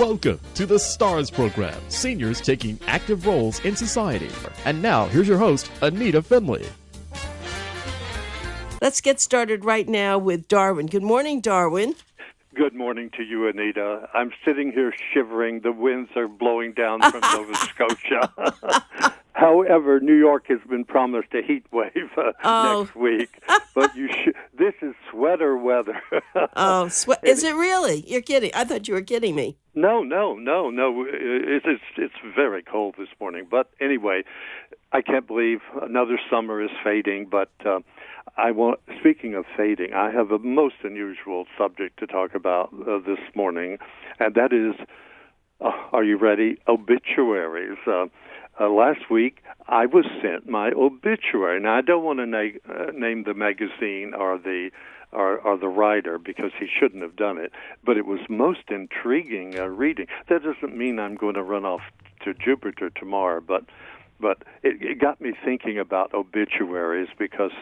Welcome to the STARS program, seniors taking active roles in society. And now, here's your host, ANITA FINLEY. Let's get started right now with Darwin. Good morning, Darwin. Good morning to you, Anita. I'm sitting here shivering. The winds are blowing down from Nova Scotia. However, New York has been promised a heat wave next week. But this is sweater weather. Is it really? You're kidding. I thought you were kidding me. No. It's very cold this morning. But anyway, I can't believe another summer is fading. But speaking of fading, I have a most unusual subject to talk about this morning, and that is, are you ready? Obituaries. Last week, I was sent my obituary. Now, I don't want to name the magazine or the writer because he shouldn't have done it, but it was most intriguing reading. That doesn't mean I'm going to run off to Jupiter tomorrow, but it got me thinking about obituaries because,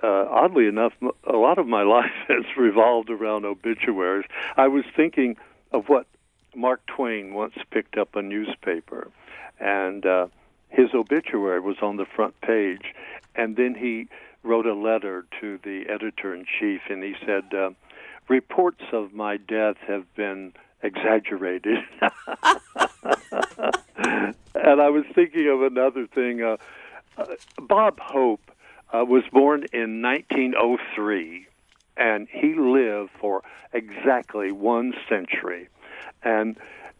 oddly enough, a lot of my life has revolved around obituaries. I was thinking of what Mark Twain once picked up a newspaper, and his obituary was on the front page, and then he wrote a letter to the editor-in-chief, and he said, reports of my death have been exaggerated. And I was thinking of another thing. Bob Hope was born in 1903, and he lived for exactly 1 century.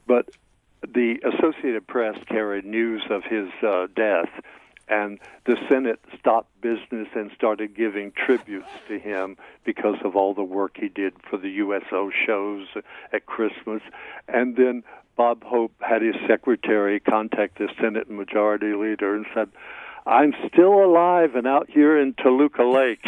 But the Associated Press carried news of his death, and the Senate stopped business and started giving tributes to him because of all the work he did for the USO shows at Christmas. And then Bob Hope had his secretary contact the Senate Majority Leader and said, I'm still alive and out here in Toluca Lake.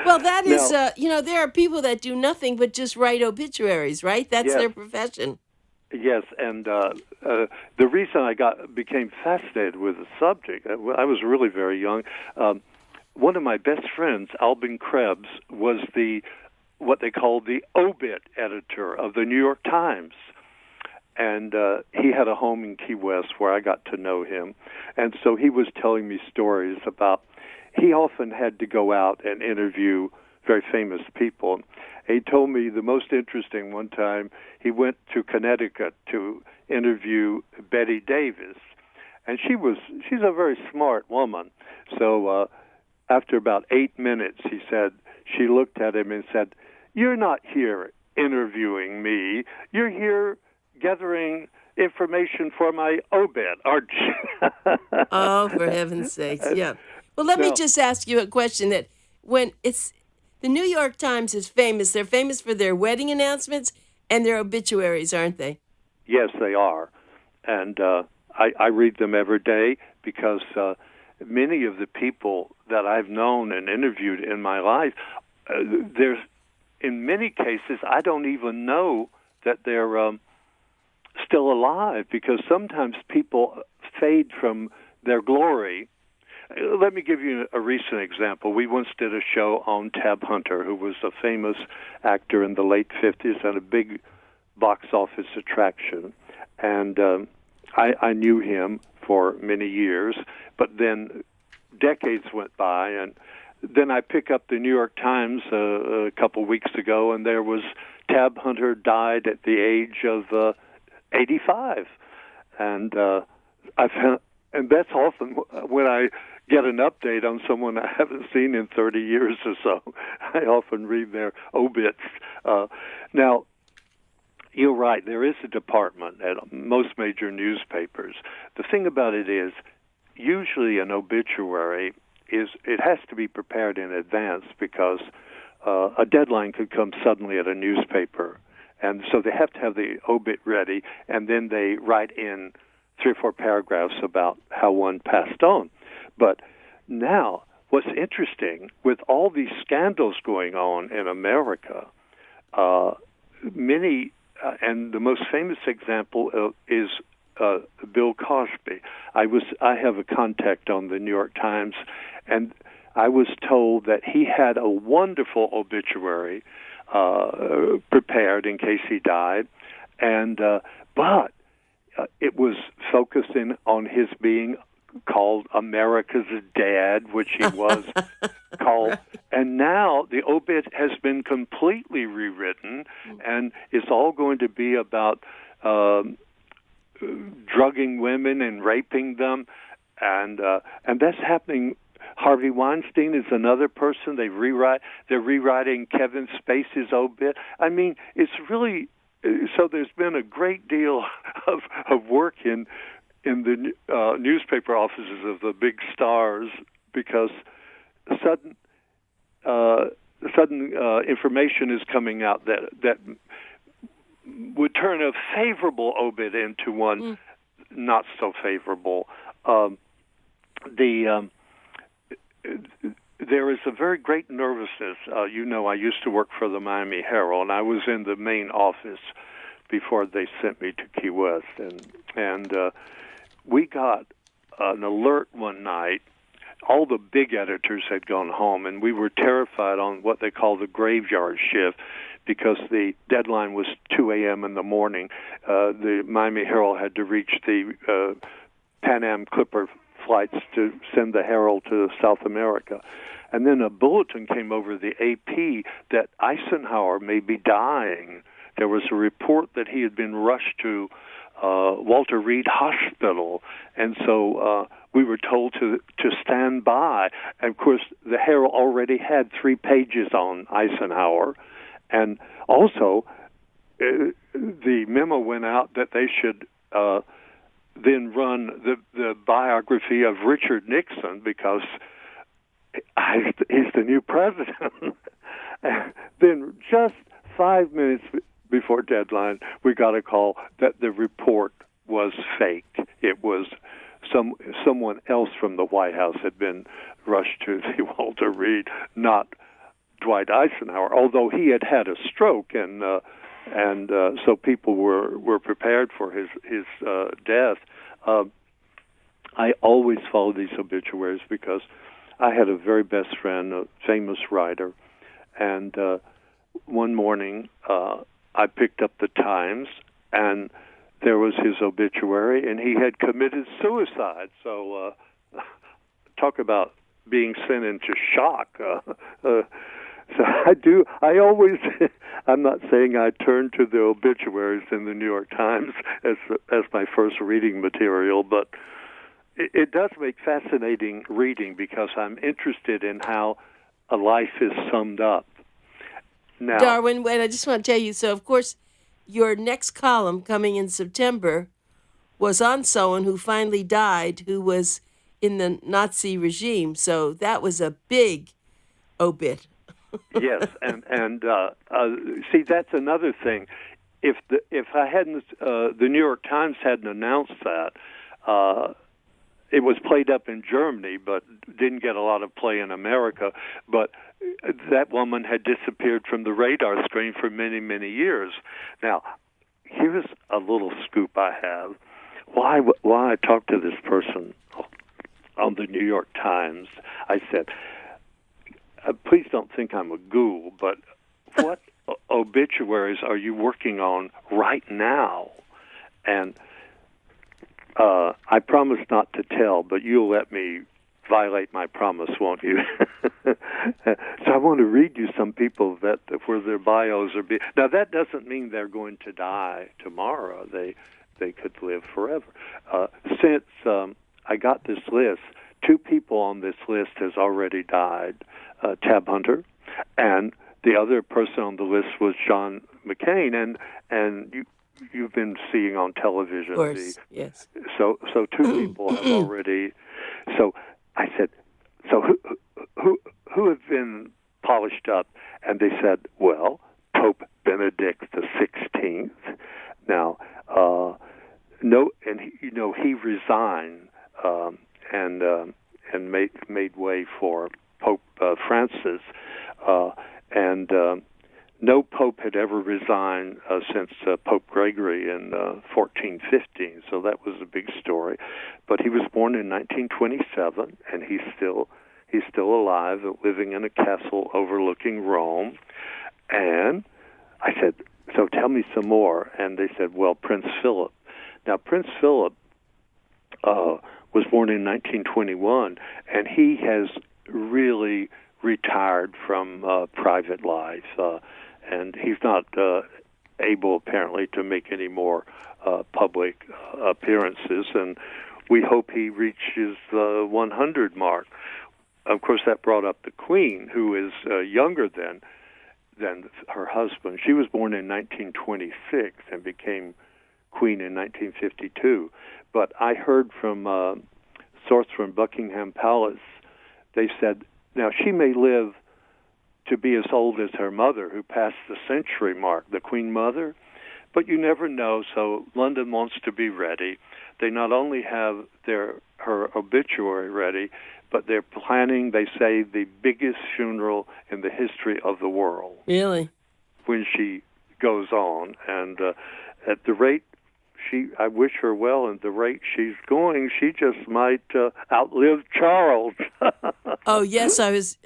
Well, that is, there are people that do nothing but just write obituaries, right? That's their profession. Yes, and the reason I became fascinated with the subject, I was really very young. One of my best friends, Albin Krebs, was what they called the obit editor of the New York Times. And he had a home in Key West where I got to know him. And so he was telling me stories about, he often had to go out and interview very famous people. He told me the most interesting one time, he went to Connecticut to interview Betty Davis. And she's a very smart woman. So after about 8 minutes, he said, she looked at him and said, you're not here interviewing me. You're here gathering information for my obit, aren't you? Oh, for heaven's sakes, yeah. Well, let me just ask you a question that when the New York Times is famous, they're famous for their wedding announcements and their obituaries, aren't they? Yes, they are. And I read them every day because many of the people that I've known and interviewed in my life, in many cases, I don't even know that they're still alive because sometimes people fade from their glory. Let me give you a recent example. We once did a show on Tab Hunter, who was a famous actor in the late 50s and a big box office attraction. And I knew him for many years, but then decades went by, and then I pick up the New York Times a couple weeks ago, and there was Tab Hunter died at the age of 85. And and that's often when I get an update on someone I haven't seen in 30 years or so. I often read their obits. Now, you're right. There is a department at most major newspapers. The thing about it is, usually an obituary it has to be prepared in advance because a deadline could come suddenly at a newspaper. And so they have to have the obit ready, and then they write in 3 or 4 paragraphs about how one passed on. But now, what's interesting, with all these scandals going on in America, many, and the most famous example is Bill Cosby. I have a contact on the New York Times, and I was told that he had a wonderful obituary prepared in case he died, and but it was focusing on his being called America's dad, which he was called. And now the obit has been completely rewritten, and it's all going to be about drugging women and raping them, and that's happening. Harvey Weinstein is another person. They're rewriting Kevin Spacey's obit. I mean, it's really so. There's been a great deal of work in the newspaper offices of the big stars because sudden information is coming out that would turn a favorable obit into one not so favorable. There is a very great nervousness. I used to work for the Miami Herald, and I was in the main office before they sent me to Key West, and we got an alert one night. All the big editors had gone home, and we were terrified on what they call the graveyard shift because the deadline was 2 a.m. in the morning. The Miami Herald had to reach the Pan Am Clipper flights to send the Herald to South America. And then a bulletin came over the AP that Eisenhower may be dying. There was a report that he had been rushed to Walter Reed Hospital, and so we were told to stand by. And of course, the Herald already had 3 pages on Eisenhower, and also the memo went out that they should then run the biography of Richard Nixon because he's the new president. Then just 5 minutes before deadline, we got a call that the report was fake. It was someone else from the White House had been rushed to the Walter Reed, not Dwight Eisenhower, although he had had a stroke, and so people were prepared for his death. I always follow these obituaries because I had a very best friend, a famous writer, and one morning I picked up the Times, and there was his obituary, and he had committed suicide. So talk about being sent into shock. So I always, I'm not saying I turn to the obituaries in the New York Times as my first reading material, but it does make fascinating reading because I'm interested in how a life is summed up. Now, Darwin, wait, I just want to tell you, so of course, your next column coming in September was on someone who finally died, who was in the Nazi regime. So that was a big obit. Yes, and see, that's another thing. If I hadn't, the New York Times hadn't announced that, it was played up in Germany, but didn't get a lot of play in America. But that woman had disappeared from the radar screen for many, many years. Now, here's a little scoop I have. Why I talked to this person on the New York Times, I said, please don't think I'm a ghoul, but what obituaries are you working on right now? And I promise not to tell, but you'll let me violate my promise, won't you? So I want to read you some people that where their bios are. Now that doesn't mean they're going to die tomorrow. They could live forever. Since I got this list, 2 people on this list has already died. Tab Hunter, and the other person on the list was John McCain, and you've been seeing on television. Of course, yes. So 2 people have already. So I said, so who have been polished up? And they said, well, Pope Benedict the 16th. Now, no, and he resigned and made way for Pope Francis, and no pope had ever resigned since Pope Gregory in 1415, so that was a big story. But he was born in 1927, and he's still He's still alive, living in a castle overlooking Rome. And I said, so tell me some more. And they said, well, Prince Philip. Now, Prince Philip was born in 1921, and he has really retired from private life. And he's not able, apparently, to make any more public appearances. And we hope he reaches the 100 mark. Of course, that brought up the Queen, who is younger than her husband. She was born in 1926 and became Queen in 1952. But I heard from source from Buckingham Palace, they said, now she may live to be as old as her mother, who passed the century mark, the Queen Mother, but you never know, so London wants to be ready. They not only have her obituary ready, but they're planning, they say, the biggest funeral in the history of the world. Really? When she goes on. And at the rate I wish her well, and the rate she's going, she just might outlive Charles. Oh, yes, I was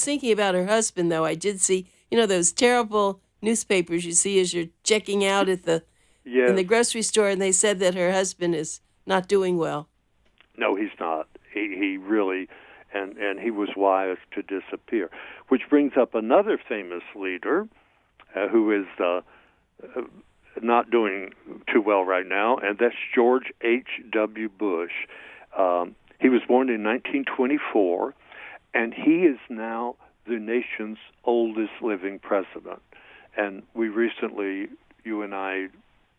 thinking about her husband, though. I did see, those terrible newspapers you see as you're checking out at in the grocery store, and they said that her husband is not doing well. No, he's not. He really, and he was wise to disappear. Which brings up another famous leader who is not doing too well right now, and that's George H.W. Bush. He was born in 1924, and he is now the nation's oldest living president. And we recently, you and I,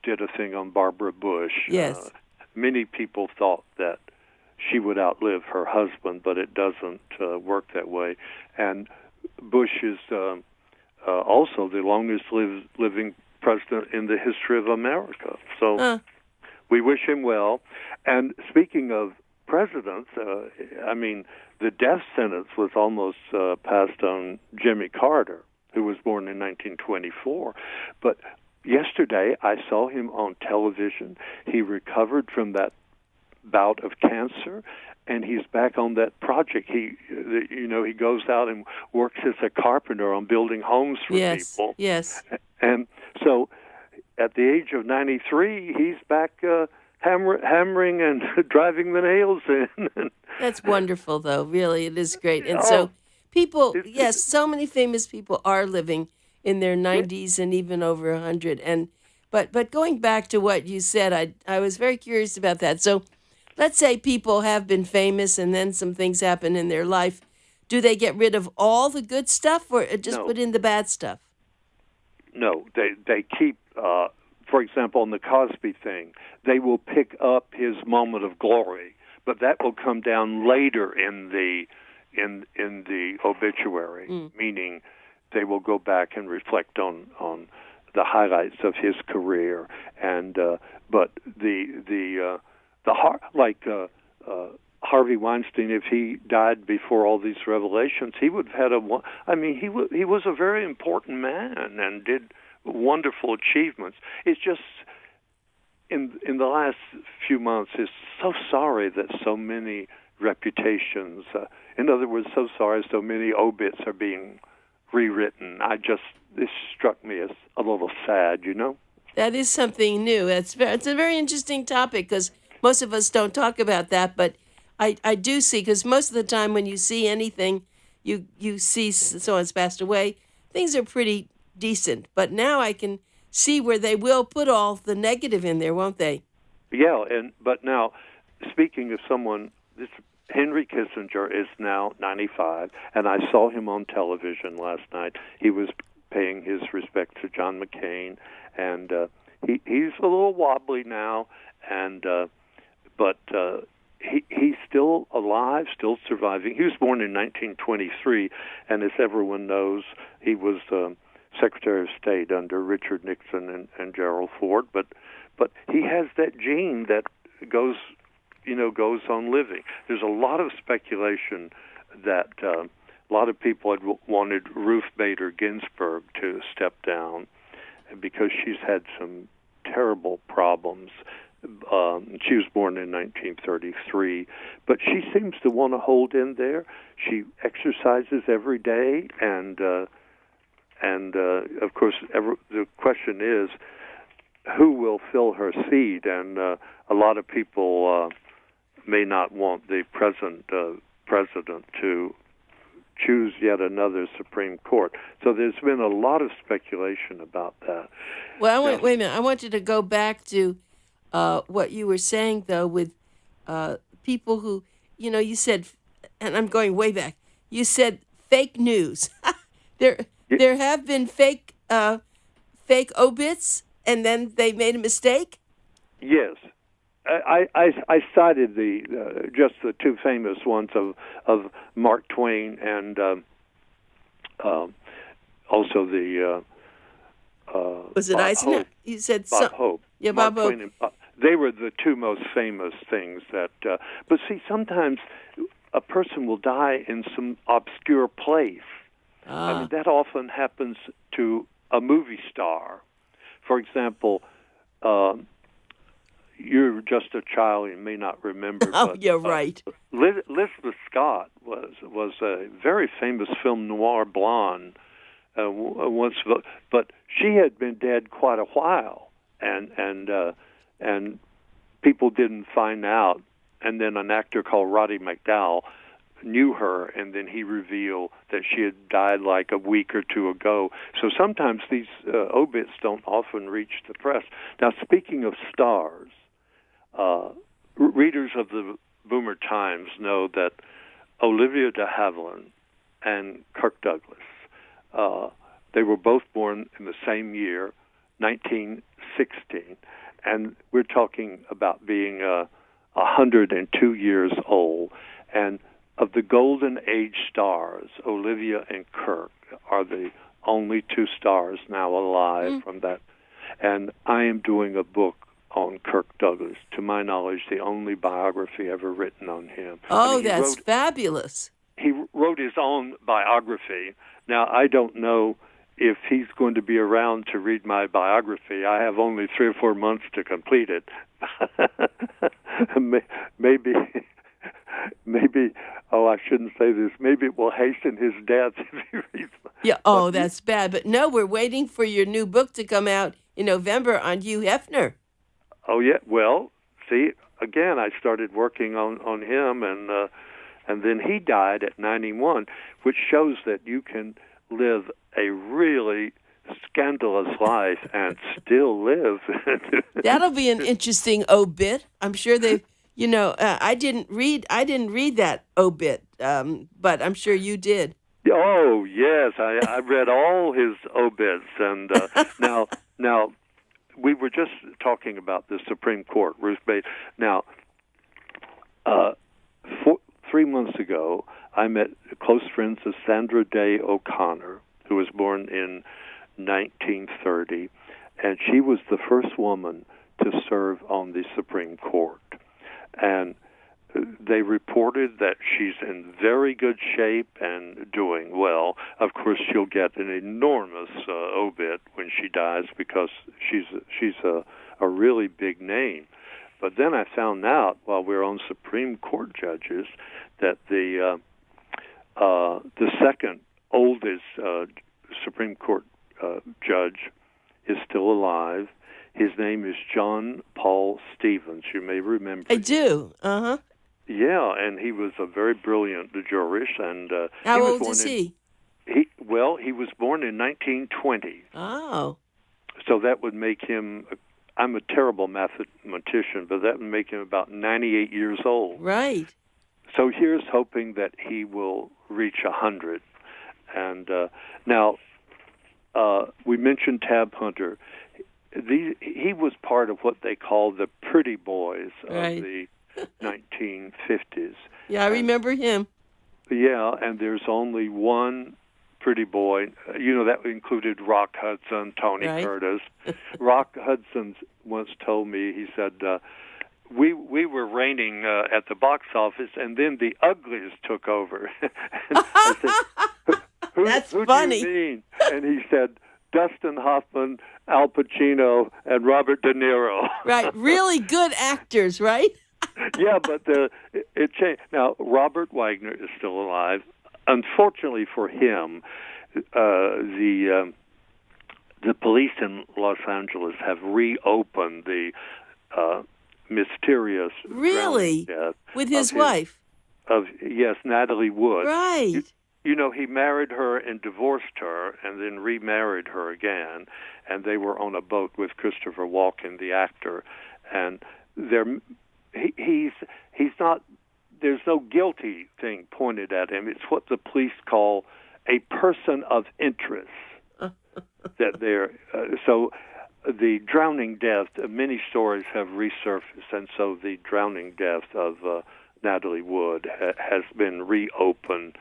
did a thing on Barbara Bush. Yes. Many people thought that she would outlive her husband, but it doesn't work that way. And Bush is also the longest living president in the history of America. So we wish him well. And speaking of presidents, the death sentence was almost passed on Jimmy Carter, who was born in 1924. But yesterday I saw him on television. He recovered from that bout of cancer, and he's back on that project. He goes out and works as a carpenter on building homes for people. Yes. And so at the age of 93, he's back hammering and driving the nails in. That's wonderful, though. Really, it is great. And so people, so many famous people are living in their 90s and even over 100. But going back to what you said, I was very curious about that. So let's say people have been famous and then some things happen in their life. Do they get rid of all the good stuff or just put in the bad stuff? No, they keep, for example, on the Cosby thing, they will pick up his moment of glory, but that will come down later in the obituary, meaning they will go back and reflect on the highlights of his career. And but Harvey Weinstein, if he died before all these revelations, he would have had he was a very important man and did wonderful achievements. It's just in the last few months, it's so sorry that so many reputations, in other words, so sorry so many obits are being rewritten. This struck me as a little sad, That is something new. It's a very interesting topic because most of us don't talk about that, but I do see, because most of the time when you see anything, you see someone's passed away, things are pretty decent. But now I can see where they will put all the negative in there, won't they? Yeah, but now, speaking of someone, Henry Kissinger is now 95, and I saw him on television last night. He was paying his respects to John McCain, and he's a little wobbly now, but he's still alive, still surviving. He was born in 1923, and as everyone knows, he was Secretary of State under Richard Nixon and Gerald Ford. But he has that gene that goes on living. There's a lot of speculation that a lot of people had wanted Ruth Bader Ginsburg to step down because she's had some terrible problems She was born in 1933, but she seems to want to hold in there. She exercises every day, and of course, the question is, who will fill her seat? And a lot of people may not want the present president to choose yet another Supreme Court. So there's been a lot of speculation about that. Well, wait a minute. I want you to go back to what you were saying, though, with people who, you said, and I'm going way back, you said fake news. There have been fake obits, and then they made a mistake? Yes. I cited just the two famous ones of Mark Twain and also the was it Eisenhower? You said Bob Hope. Yeah, Mark Bob Hope. Twain and they were the two most famous things that. But see, sometimes a person will die in some obscure place. I mean, that often happens to a movie star. For example, you're just a child, you may not remember. Oh, but, you're right. Elizabeth Scott was a very famous film noir blonde once, but she had been dead quite a while, and people didn't find out. And then an actor called Roddy McDowall knew her, and then he revealed that she had died like a week or two ago. So sometimes these obits don't often reach the press. Now, speaking of stars, readers of the Boomer Times know that Olivia de Havilland and Kirk Douglas, they were both born in the same year, 1916, and we're talking about being 102 years old. And of the Golden Age stars, Olivia and Kirk are the only two stars now alive from that. And I am doing a book on Kirk Douglas, to my knowledge, the only biography ever written on him. Oh, that's fabulous. He wrote his own biography. Now, I don't know if he's going to be around to read my biography. I have only 3 or 4 months to complete it. Maybe, I shouldn't say this. Maybe it will hasten his death if he reads my... Yeah, that's bad. But no, we're waiting for your new book to come out in November on Hugh Hefner. Oh, yeah. Well, see, again, I started working on him, and then he died at 91, which shows that you can live a really scandalous life and still live. That'll be an interesting obit. I'm sure they, I didn't read that obit, but I'm sure you did. Oh, yes, I read all his obits, and now we were just talking about the Supreme Court, Ruth Bader. Now, 3 months ago, I met close friends of Sandra Day O'Connor, who was born in 1930, and she was the first woman to serve on the Supreme Court. And they reported that she's in very good shape and doing well. Of course, she'll get an enormous obit when she dies because she's a really big name. But then I found out while we were on Supreme Court judges that the second oldest Supreme Court judge is still alive. His name is John Paul Stevens. You may remember. I do. Uh-huh. Yeah, and he was a very brilliant jurist. And how old is he? He was born in 1920. Oh. So that would make him. I'm a terrible mathematician, but that would make him about 98 years old. Right. So here's hoping that he will reach 100. And now, we mentioned Tab Hunter. He was part of what they call the pretty boys of the 1950s. Yeah, I remember him. Yeah, and there's only one pretty boy. That included Rock Hudson, Tony Curtis. Rock Hudson once told me, he said, we were reigning at the box office, and then the uglies took over. And I said, Who That's funny. funny. Do you mean? And he said, Dustin Hoffman, Al Pacino, and Robert De Niro. Right, really good actors, right? Yeah, but it changed. Now, Robert Wagner is still alive. Unfortunately for him, the police in Los Angeles have reopened the mysterious really death with his wife. Yes, Natalie Wood. Right. You know, he married her and divorced her, and then remarried her again, and they were on a boat with Christopher Walken, the actor, and he's not. There's no guilty thing pointed at him. It's what the police call a person of interest. That they're so the drowning death. Many stories have resurfaced, and so the drowning death of Natalie Wood has been reopened.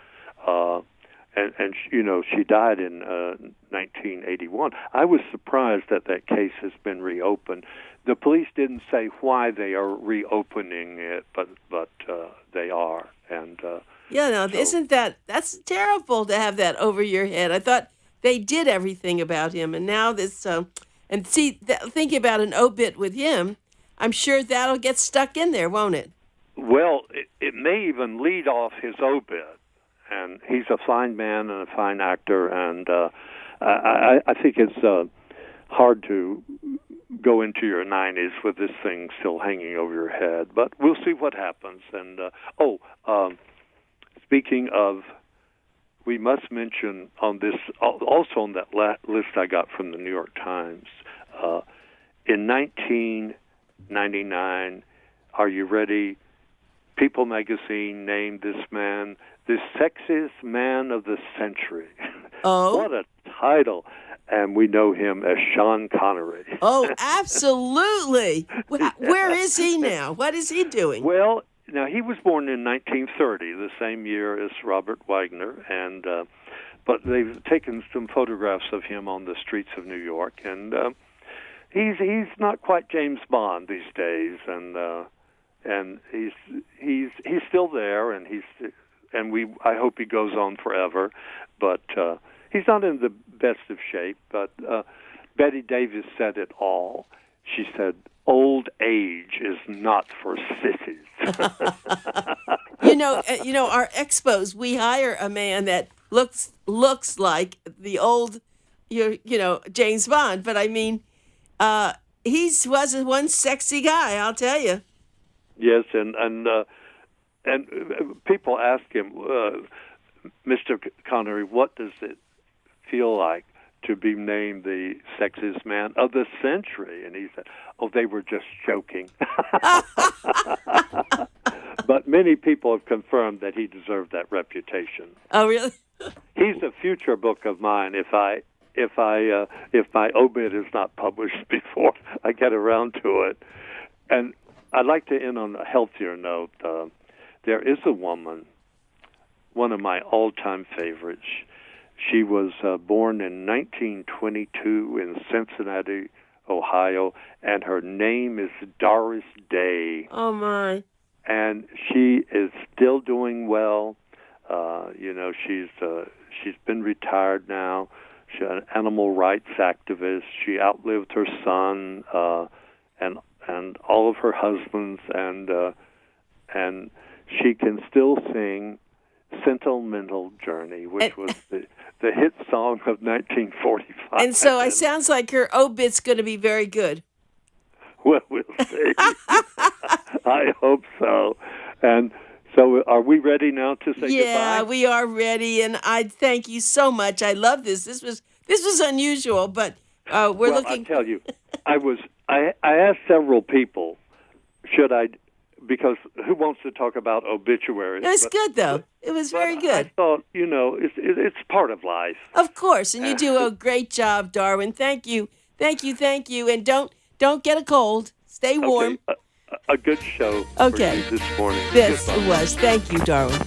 And you know, she died in 1981. I was surprised that case has been reopened. The police didn't say why they are reopening it, but they are. And yeah, no, isn't that's terrible to have that over your head? I thought they did everything about him, and now this. And see, thinking about an obit with him, I'm sure that'll get stuck in there, won't it? Well, it may even lead off his obit. And he's a fine man and a fine actor, and I think it's hard to go into your 90s with this thing still hanging over your head. But we'll see what happens. And speaking of, we must mention on this, also on that list I got from the New York Times, in 1999, are you ready? People magazine named this man the sexiest man of the century. Oh. What a title. And we know him as Sean Connery. Oh, absolutely. Where is he now? What is he doing? Well, now he was born in 1930, the same year as Robert Wagner, and but they've taken some photographs of him on the streets of New York, and he's not quite James Bond these days, and he's still there, and I hope he goes on forever, but he's not in the best of shape. But Betty Davis said it all. She said, "Old age is not for sissies." You know, our expos, we hire a man that looks like the old, James Bond. But I mean, he was one sexy guy, I'll tell you. Yes, and people ask him, Mr. Connery, what does it feel like to be named the sexiest man of the century? And he said, "Oh, they were just joking." But many people have confirmed that he deserved that reputation. Oh, really? He's a future book of mine if my obit is not published before I get around to it. And I'd like to end on a healthier note. There is a woman, one of my all-time favorites. She was born in 1922 in Cincinnati, Ohio, and her name is Doris Day. Oh, my. And she is still doing well. She's been retired now. She's an animal rights activist. She outlived her son and all of her husbands, and she can still sing "Sentimental Journey," which was the hit song of 1945. And so it sounds like her obit's going to be very good. Well, we'll see. I hope so. And so are we ready now to say goodbye? Yeah, we are ready, and I thank you so much. I love this. This was unusual, but we're looking. I'll tell you, I asked several people, should I, because who wants to talk about obituaries? It was good, though. It was very good. I thought, it's part of life. Of course, and you do a great job, Darwin. Thank you. And don't get a cold. Stay warm. Okay. A good show okay. for you this morning. This was. Thank you, Darwin.